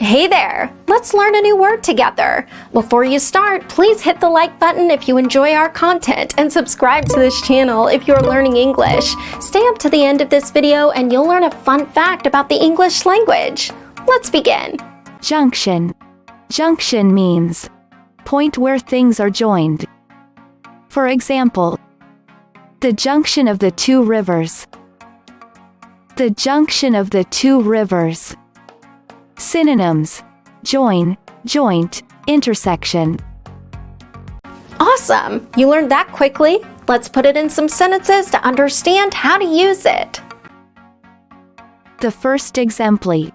Hey there! Let's learn a new word together. Before you start, please hit the like button if you enjoy our content and subscribe to this channel if you're learning English. Stay up to the end of this video and you'll learn a fun fact about the English language. Let's begin. Junction. Junction means point where things are joined. For example, the junction of the two rivers. The junction of the two rivers. Synonyms: join, joint, intersection. Awesome! You learned that quickly. Let's put it in some sentences to understand how to use it. The first exempli.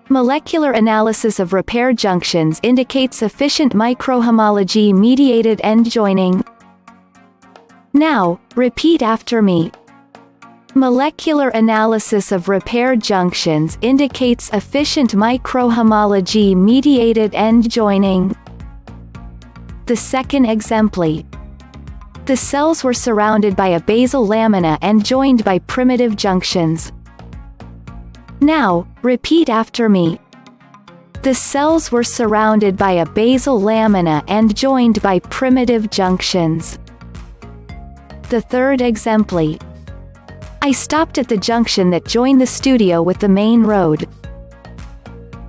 Molecular analysis of repair junctions indicates efficient microhomology-mediated end joining. Now, repeat after me. Molecular analysis of repair junctions indicates efficient microhomology-mediated end joining. The second exempli. The cells were surrounded by a basal lamina and joined by primitive junctions. Now, repeat after me. The cells were surrounded by a basal lamina and joined by primitive junctions. The third exempli. I stopped at the junction that joined the studio with the main road.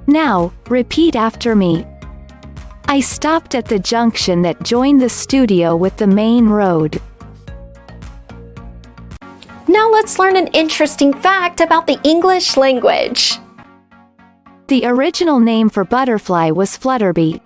Now, repeat after me. I stopped at the junction that joined the studio with the main road. Now let's learn an interesting fact about the English language. The original name for butterfly was flutterbee.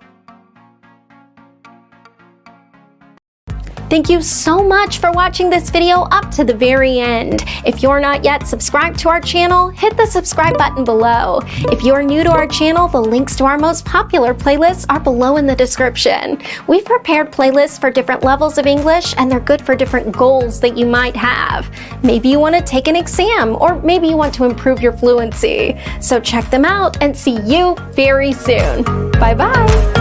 Thank you so much for watching this video up to the very end. If you're not yet subscribed to our channel, hit the subscribe button below. If you're new to our channel, the links to our most popular playlists are below in the description. We've prepared playlists for different levels of English, and they're good for different goals that you might have. Maybe you want to take an exam, or maybe you want to improve your fluency. So check them out and see you very soon. Bye-bye.